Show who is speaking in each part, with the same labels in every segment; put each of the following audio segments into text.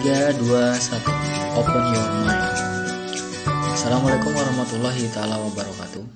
Speaker 1: 3, 2, 1. Open your mind. Assalamualaikum warahmatullahi taala wabarakatuh.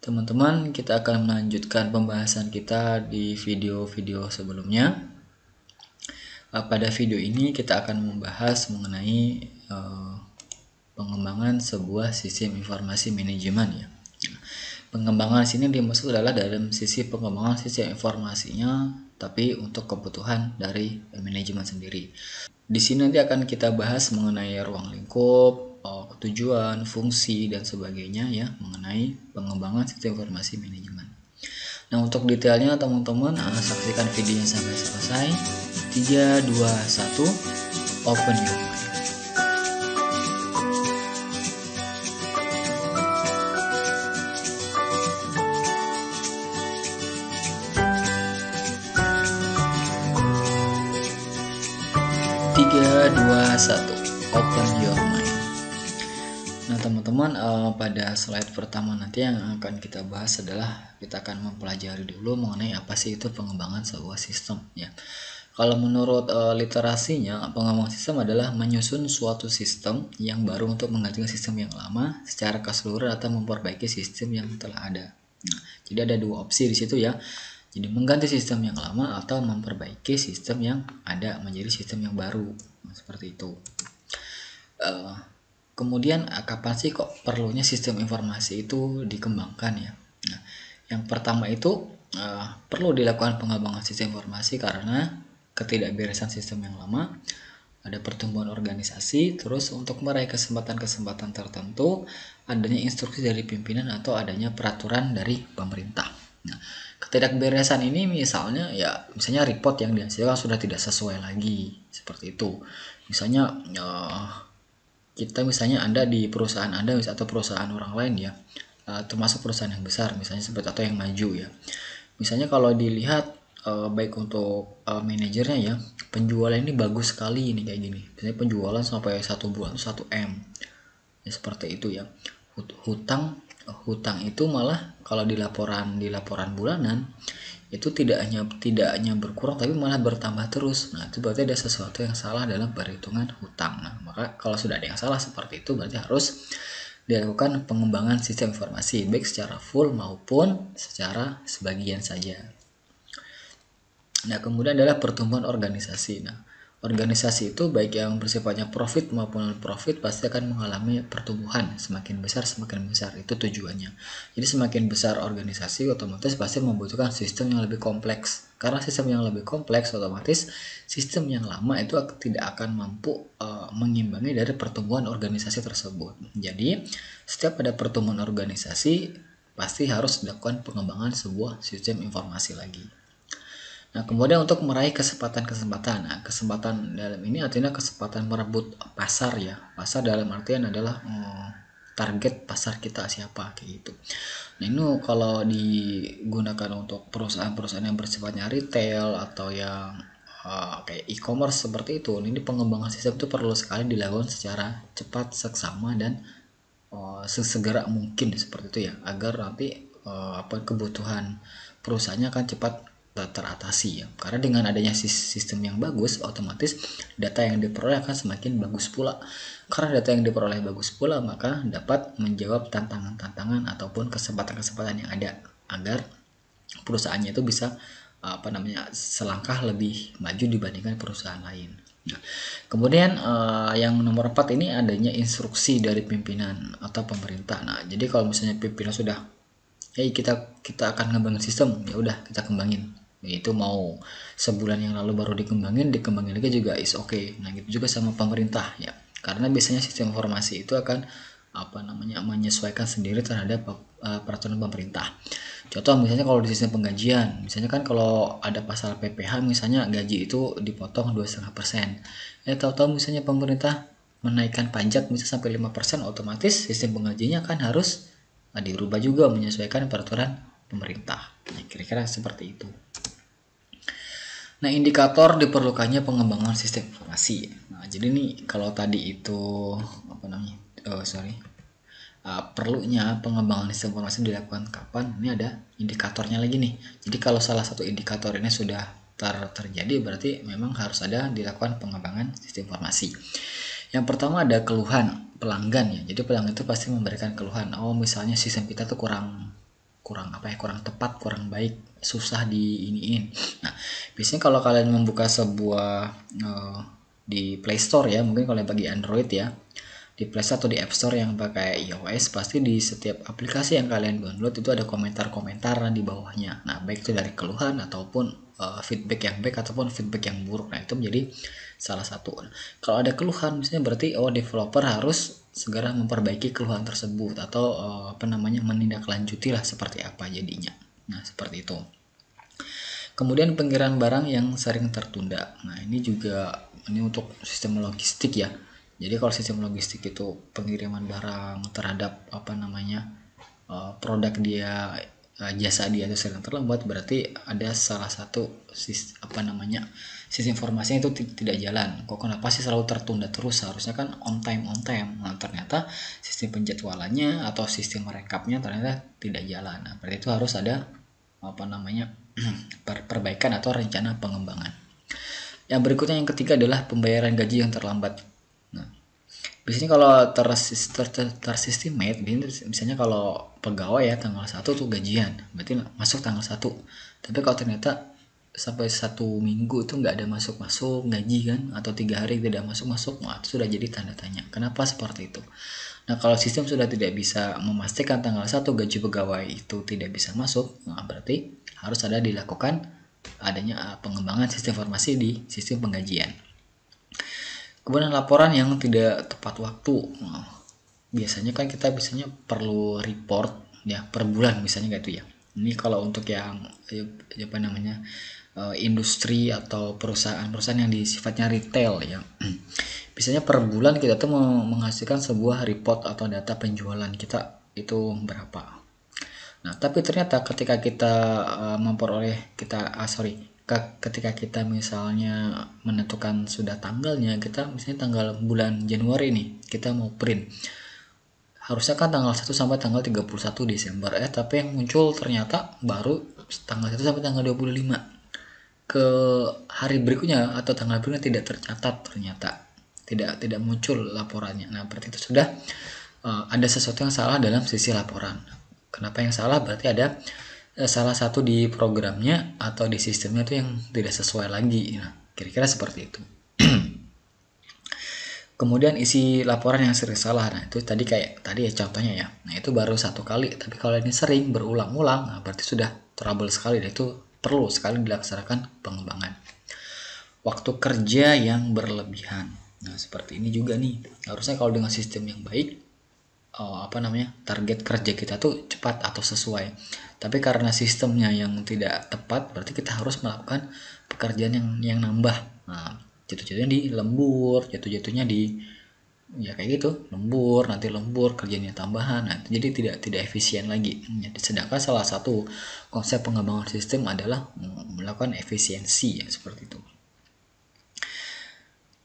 Speaker 1: Teman-teman, kita akan melanjutkan pembahasan kita di video-video sebelumnya. Pada video ini kita akan membahas mengenai pengembangan sebuah sistem informasi manajemen ya. Pengembangan sini dimaksud adalah dalam sisi pengembangan sistem informasinya, tapi untuk kebutuhan dari manajemen sendiri. Di sini nanti akan kita bahas mengenai ruang lingkup, tujuan, fungsi dan sebagainya ya, mengenai pengembangan sistem informasi manajemen. Nah, untuk detailnya teman-teman saksikan videonya sampai selesai. 3, 2, 1. Open your mind. Open your mind. Nah teman-teman, pada slide pertama nanti yang akan kita bahas adalah kita akan mempelajari dulu mengenai apa sih itu pengembangan sebuah sistem ya. Kalau menurut literasinya, pengembangan sistem adalah menyusun suatu sistem yang baru untuk menggantikan sistem yang lama secara keseluruhan atau memperbaiki sistem yang telah ada. Nah, jadi ada dua opsi di situ ya. Jadi mengganti sistem yang lama atau memperbaiki sistem yang ada menjadi sistem yang baru. Nah, seperti itu. Kemudian kapan sih kok perlunya sistem informasi itu dikembangkan ya? Nah, yang pertama itu perlu dilakukan pengembangan sistem informasi karena ketidakberesan sistem yang lama, ada pertumbuhan organisasi, terus untuk meraih kesempatan-kesempatan tertentu, adanya instruksi dari pimpinan atau adanya peraturan dari pemerintah. Nah, ketidakberesan ini misalnya report yang dihasilkan sudah tidak sesuai lagi, seperti itu. Misalnya Anda di perusahaan Anda atau perusahaan orang lain ya, termasuk perusahaan yang besar misalnya seperti atau yang maju ya. Misalnya kalau dilihat baik untuk manajernya ya, penjualan ini bagus sekali ini kayak gini. Misalnya penjualan sampai 1 bulan 1 M. Ya seperti itu ya. Hutang itu malah kalau di laporan bulanan itu tidak hanya berkurang tapi malah bertambah terus. Nah, itu berarti ada sesuatu yang salah dalam perhitungan hutang. Nah, maka kalau sudah ada yang salah seperti itu berarti harus dilakukan pengembangan sistem informasi baik secara full maupun secara sebagian saja. Nah, kemudian adalah pertumbuhan organisasi. Nah, organisasi itu baik yang bersifatnya profit maupun non-profit pasti akan mengalami pertumbuhan semakin besar itu tujuannya. Jadi semakin besar organisasi otomatis pasti membutuhkan sistem yang lebih kompleks. Karena sistem yang lebih kompleks otomatis sistem yang lama itu tidak akan mampu mengimbangi dari pertumbuhan organisasi tersebut. Jadi setiap ada pertumbuhan organisasi pasti harus dilakukan pengembangan sebuah sistem informasi lagi. Nah, kemudian untuk meraih kesempatan-kesempatan. Nah, kesempatan dalam ini artinya kesempatan merebut pasar ya. Pasar dalam artian adalah target pasar kita siapa kayak gitu. Nah, ini kalau digunakan untuk perusahaan-perusahaan yang bersifatnya retail atau yang kayak e-commerce seperti itu. Ini pengembangan sistem itu perlu sekali dilakukan secara cepat, seksama dan sesegera mungkin seperti itu ya, agar nanti kebutuhan perusahaannya akan cepat teratasi ya. Karena dengan adanya sistem yang bagus, otomatis data yang diperoleh akan semakin bagus pula. Karena data yang diperoleh bagus pula, maka dapat menjawab tantangan-tantangan ataupun kesempatan-kesempatan yang ada agar perusahaannya itu bisa selangkah lebih maju dibandingkan perusahaan lain. Nah, kemudian yang nomor 4 ini adanya instruksi dari pimpinan atau pemerintah. Nah, jadi kalau misalnya pimpinan sudah kita akan ngembangin sistem, ya udah kita kembangin. Itu mau sebulan yang lalu baru dikembangin lagi juga is okay. Nah, gitu juga sama pemerintah ya. Karena biasanya sistem informasi itu akan menyesuaikan sendiri terhadap peraturan pemerintah. Contoh misalnya kalau di sistem penggajian, misalnya kan kalau ada pasal PPh misalnya gaji itu dipotong 2,5%. Tahu-tahu misalnya pemerintah menaikkan pajak misalnya sampai 5%, otomatis sistem penggajiannya kan harus dirubah juga menyesuaikan peraturan pemerintah. Nah, kira-kira seperti itu. Nah, indikator diperlukannya pengembangan sistem informasi. Nah, jadi nih kalau tadi itu perlunya pengembangan sistem informasi dilakukan kapan? Ini ada indikatornya lagi nih. Jadi kalau salah satu indikator ini sudah terjadi, berarti memang harus ada dilakukan pengembangan sistem informasi. Yang pertama ada keluhan pelanggan ya. Jadi pelanggan itu pasti memberikan keluhan. Oh, misalnya sistem kita tuh kurang tepat, kurang baik, susah di iniin. Nah, biasanya kalau kalian membuka sebuah di Play Store ya, mungkin kalau bagi Android ya, di Play Store atau di App Store yang pakai iOS, pasti di setiap aplikasi yang kalian download itu ada komentar-komentar di bawahnya. Nah, baik itu dari keluhan ataupun feedback yang baik ataupun feedback yang buruk. Nah, itu menjadi salah satu. Kalau ada keluhan, misalnya berarti developer harus segera memperbaiki keluhan tersebut atau menindaklanjuti lah seperti apa jadinya. Nah, seperti itu. Kemudian pengiriman barang yang sering tertunda. Nah, ini untuk sistem logistik ya. Jadi kalau sistem logistik itu pengiriman barang terhadap produk dia, jasa dia itu sering terlambat, berarti ada salah satu sistem informasinya itu tidak jalan. Kok kenapa sih selalu tertunda terus? Seharusnya kan on time. Nah, ternyata sistem penjadwalannya atau sistem merekapnya ternyata tidak jalan. Nah, berarti itu harus ada perbaikan atau rencana pengembangan. Yang berikutnya, yang ketiga adalah pembayaran gaji yang terlambat. Nah, biasanya kalau tersestimate, misalnya kalau pegawai ya tanggal 1 tuh gajian, berarti masuk tanggal 1. Tapi kalau ternyata sampai 1 minggu itu nggak ada masuk gaji kan, atau 3 hari tidak masuk, nah, itu sudah jadi tanda tanya. Kenapa seperti itu? Nah, kalau sistem sudah tidak bisa memastikan tanggal 1 gaji pegawai itu tidak bisa masuk, nah, berarti harus ada dilakukan adanya pengembangan sistem informasi di sistem penggajian. Kemudian laporan yang tidak tepat waktu. Nah, biasanya kan kita perlu report ya per bulan misalnya gitu ya. Ini kalau untuk yang industri atau perusahaan-perusahaan yang sifatnya retail ya. Biasanya per bulan kita tuh menghasilkan sebuah report atau data penjualan kita itu berapa. Nah, tapi ternyata ketika kita ketika kita misalnya menentukan sudah tanggalnya, kita misalnya tanggal bulan Januari nih, kita mau print. Harusnya kan tanggal 1 sampai tanggal 31 Desember. Tapi yang muncul ternyata baru tanggal 1 sampai tanggal 25. Ke hari berikutnya atau tanggal berikutnya tidak tercatat ternyata. Tidak muncul laporannya. Nah, berarti itu sudah ada sesuatu yang salah dalam sisi laporan. Kenapa yang salah? Berarti ada salah satu di programnya atau di sistemnya itu yang tidak sesuai lagi. Nah, kira-kira seperti itu. Kemudian isi laporan yang sering salah. Nah, itu tadi ya contohnya ya. Nah, itu baru 1 kali. Tapi kalau ini sering berulang-ulang, nah berarti sudah trouble sekali. Dan itu perlu sekali dilaksanakan pengembangan. Waktu kerja yang berlebihan. Nah, seperti ini juga nih. Harusnya kalau dengan sistem yang baik, target kerja kita tuh cepat atau sesuai. Tapi karena sistemnya yang tidak tepat, berarti kita harus melakukan pekerjaan yang nambah. Nah, jatuh-jatuhnya di lembur, jatuh-jatuhnya di ya kayak gitu, nanti lembur kerjanya tambahan. Nah, jadi tidak efisien lagi. Sedangkan salah satu konsep pengembangan sistem adalah melakukan efisiensi ya, seperti itu.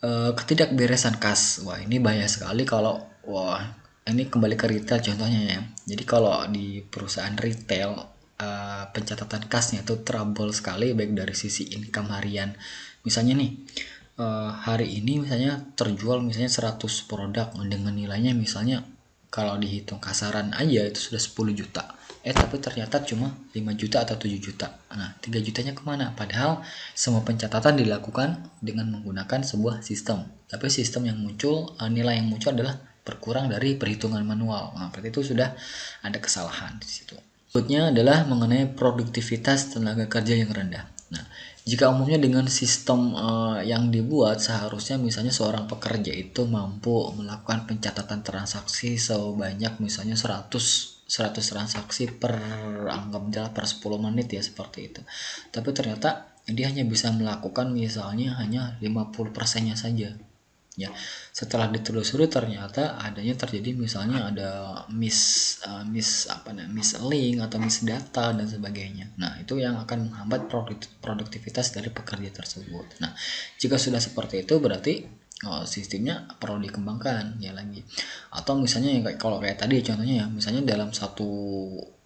Speaker 1: Ketidakberesan kas. Wah, ini bahaya sekali kalau ini kembali ke retail contohnya ya. Jadi kalau di perusahaan retail pencatatan kasnya itu trouble sekali, baik dari sisi income harian. Misalnya nih hari ini misalnya terjual misalnya 100 produk dengan nilainya misalnya kalau dihitung kasaran aja itu sudah 10 juta. Tapi ternyata cuma 5 juta atau 7 juta. Nah, 3 jutanya kemana? Padahal semua pencatatan dilakukan dengan menggunakan sebuah sistem. Tapi sistem yang muncul, nilai yang muncul adalah berkurang dari perhitungan manual. Nah, berarti itu sudah ada kesalahan di situ. Berikutnya adalah mengenai produktivitas tenaga kerja yang rendah. Nah, jika umumnya dengan sistem yang dibuat, seharusnya misalnya seorang pekerja itu mampu melakukan pencatatan transaksi sebanyak misalnya 100 transaksi per 10 menit ya, seperti itu. Tapi ternyata dia hanya bisa melakukan misalnya hanya 50%-nya saja. Ya, setelah ditelusuri ternyata terjadi misalnya ada miss link atau miss data dan sebagainya. Nah, itu yang akan menghambat produktivitas dari pekerja tersebut. Nah, jika sudah seperti itu berarti sistemnya perlu dikembangkan ya lagi. Atau misalnya kalau kayak tadi contohnya ya, misalnya dalam satu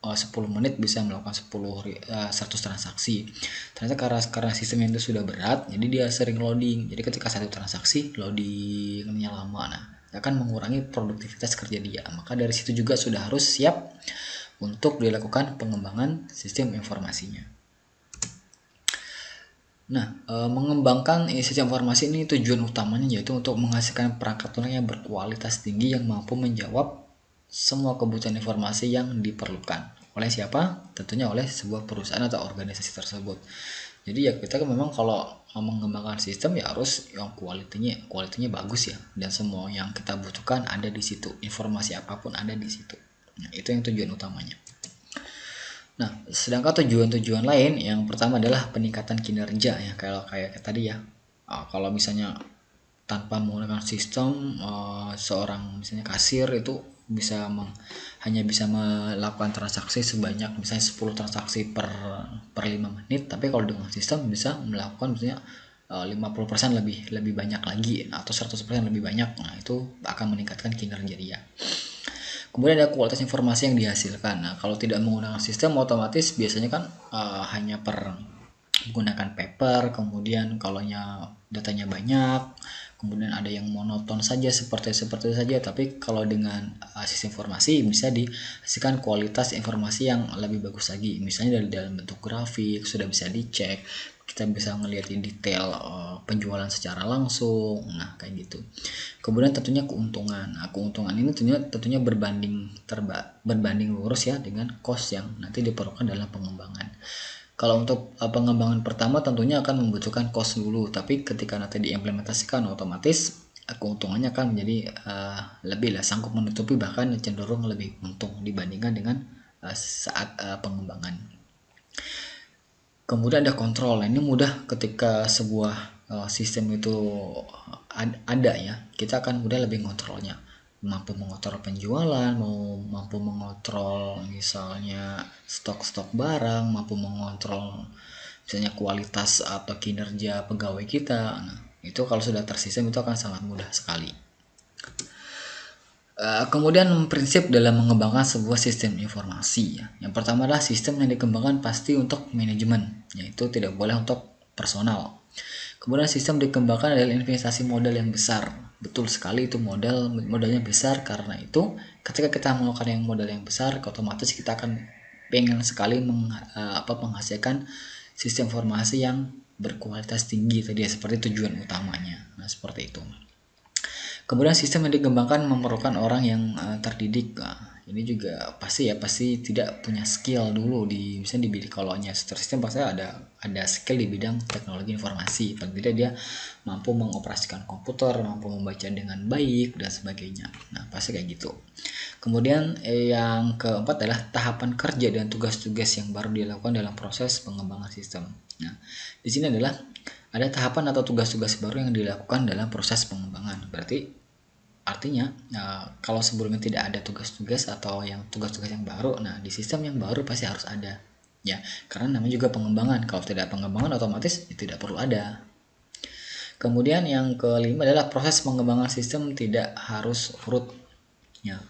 Speaker 1: 10 menit bisa melakukan 100 transaksi. Ternyata karena sistem itu sudah berat, jadi dia sering loading. Jadi ketika satu transaksi loadingnya lama, nah akan mengurangi produktivitas kerja dia. Maka dari situ juga sudah harus siap untuk dilakukan pengembangan sistem informasinya. Nah, mengembangkan sistem informasi ini tujuan utamanya yaitu untuk menghasilkan perangkat lunak yang berkualitas tinggi yang mampu menjawab semua kebutuhan informasi yang diperlukan. Oleh siapa? Tentunya oleh sebuah perusahaan atau organisasi tersebut. Jadi ya kita memang kalau mengembangkan sistem ya harus yang kualitinya bagus ya, dan semua yang kita butuhkan ada di situ. Informasi apapun ada di situ. Nah, itu yang tujuan utamanya. Nah, sedangkan tujuan-tujuan lain yang pertama adalah peningkatan kinerja ya, kayak tadi ya. Kalau misalnya tanpa menggunakan sistem, seorang misalnya kasir itu hanya bisa melakukan transaksi sebanyak misalnya 10 transaksi per 5 menit, tapi kalau dengan sistem bisa melakukan misalnya 50% lebih banyak lagi atau 100% lebih banyak. Nah, itu akan meningkatkan kinerja dia. Kemudian ada kualitas informasi yang dihasilkan. Nah, kalau tidak menggunakan sistem otomatis biasanya kan hanya menggunakan paper, kemudian kalau datanya banyak, kemudian ada yang monoton saja seperti itu saja. Tapi kalau dengan sistem informasi bisa dihasilkan kualitas informasi yang lebih bagus lagi. Misalnya dari dalam bentuk grafik sudah bisa dicek, kita bisa ngelihat detail penjualan secara langsung. Nah, kayak gitu. Kemudian tentunya keuntungan. Nah, keuntungan ini tentunya berbanding lurus ya dengan cost yang nanti diperlukan dalam pengembangan. Kalau untuk pengembangan pertama tentunya akan membutuhkan cost dulu, tapi ketika nanti diimplementasikan otomatis keuntungannya akan menjadi lebih lah, sanggup menutupi, bahkan cenderung lebih untung dibandingkan dengan saat pengembangan. Kemudian ada kontrol. Nah, ini mudah ketika sebuah sistem itu ada ya, kita akan mudah lebih mengontrolnya. Mampu mengontrol penjualan, mampu mengontrol misalnya stok-stok barang, mampu mengontrol misalnya kualitas atau kinerja pegawai kita. Nah, itu kalau sudah tersistem itu akan sangat mudah sekali. Kemudian prinsip dalam mengembangkan sebuah sistem informasi ya. Yang pertama adalah sistem yang dikembangkan pasti untuk manajemen, yaitu tidak boleh untuk personal. Kemudian sistem dikembangkan adalah investasi modal yang besar. Betul sekali, itu modalnya besar. Karena itu ketika kita melakukan yang modal yang besar, otomatis kita akan pengen sekali menghasilkan sistem informasi yang berkualitas tinggi tadi ya, seperti tujuan utamanya. Nah, seperti itu. Kemudian sistem yang dikembangkan memerlukan orang yang terdidik. Ini juga pasti tidak punya skill dulu misalnya di bidang, kalau sistem pasti ada skill di bidang teknologi informasi. Paling tidak dia mampu mengoperasikan komputer, mampu membaca dengan baik dan sebagainya. Nah, pasti kayak gitu. Kemudian yang keempat adalah tahapan kerja dan tugas-tugas yang baru dilakukan dalam proses pengembangan sistem. Nah, di sini adalah ada tahapan atau tugas-tugas baru yang dilakukan dalam proses pengembangan. Berarti artinya kalau sebelumnya tidak ada tugas-tugas atau tugas-tugas yang baru, nah di sistem yang baru pasti harus ada ya, karena namanya juga pengembangan. Kalau tidak pengembangan otomatis tidak perlu ada. Kemudian yang kelima adalah proses pengembangan sistem tidak harus urut ya.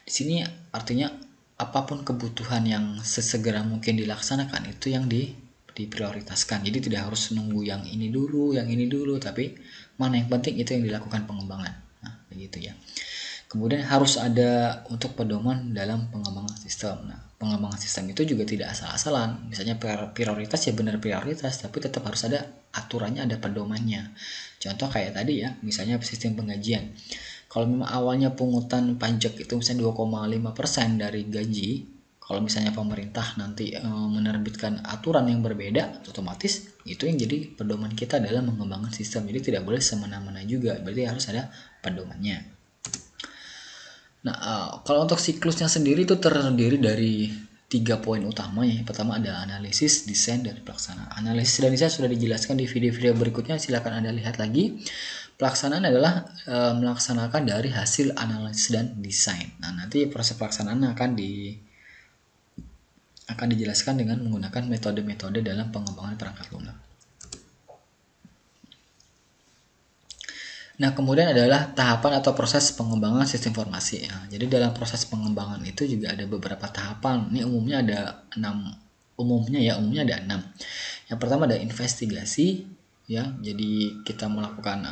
Speaker 1: Di sini artinya apapun kebutuhan yang sesegera mungkin dilaksanakan itu yang diprioritaskan. Jadi tidak harus nunggu yang ini dulu, tapi mana yang penting itu yang dilakukan pengembangan. Nah, begitu ya. Kemudian harus ada untuk pedoman dalam pengembangan sistem. Nah, pengembangan sistem itu juga tidak asal-asalan. Misalnya prioritas ya benar prioritas, tapi tetap harus ada aturannya, ada pedomannya. Contoh kayak tadi ya, misalnya sistem penggajian. Kalau memang awalnya pungutan pajak itu misalnya 2,5% dari gaji, kalau misalnya pemerintah nanti menerbitkan aturan yang berbeda, otomatis itu yang jadi pedoman kita dalam mengembangkan sistem. Jadi tidak boleh semena-mena juga, berarti harus ada pedomannya. Nah, kalau untuk siklusnya sendiri itu terdiri dari 3 poin utama ya. Pertama ada analisis, desain, dan pelaksanaan. Analisis dan desain sudah dijelaskan di video-video berikutnya, silakan Anda lihat lagi. Pelaksanaan adalah melaksanakan dari hasil analisis dan desain. Nah, nanti proses pelaksanaan akan dijelaskan dengan menggunakan metode-metode dalam pengembangan perangkat lunak. Nah, kemudian adalah tahapan atau proses pengembangan sistem informasi ya. Jadi dalam proses pengembangan itu juga ada beberapa tahapan. Ini umumnya ada 6. Umumnya ada 6. Yang pertama ada investigasi ya. Jadi kita melakukan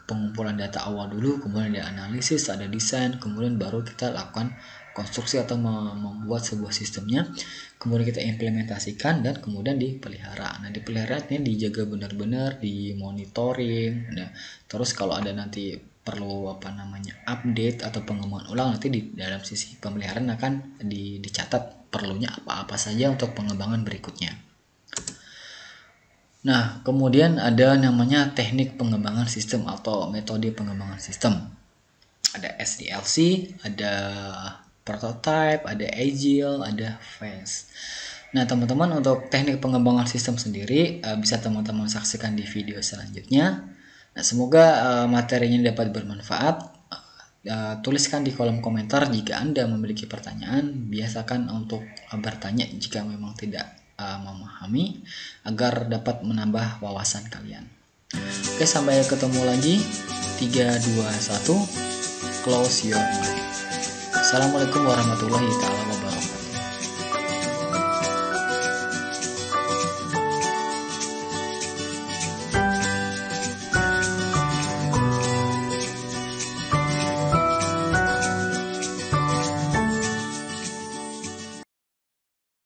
Speaker 1: pengumpulan data awal dulu, kemudian ada analisis, ada desain, kemudian baru kita lakukan konstruksi atau membuat sebuah sistemnya, kemudian kita implementasikan dan kemudian dipelihara. Nah, dipelihara ini dijaga benar-benar, dimonitoring. Nah, terus kalau ada nanti perlu update atau pengembangan ulang, nanti di dalam sisi pemeliharaan akan dicatat perlunya apa-apa saja untuk pengembangan berikutnya. Nah, kemudian ada namanya teknik pengembangan sistem atau metode pengembangan sistem. Ada SDLC, ada prototype, ada agile, ada phase. Nah, teman-teman, untuk teknik pengembangan sistem sendiri bisa teman-teman saksikan di video selanjutnya. Nah, semoga materinya dapat bermanfaat. Tuliskan di kolom komentar jika Anda memiliki pertanyaan. Biasakan untuk bertanya jika memang tidak memahami, agar dapat menambah wawasan kalian. Oke, sampai ketemu lagi. 3, 2, 1, close your mind. Assalamualaikum warahmatullahi wabarakatuh.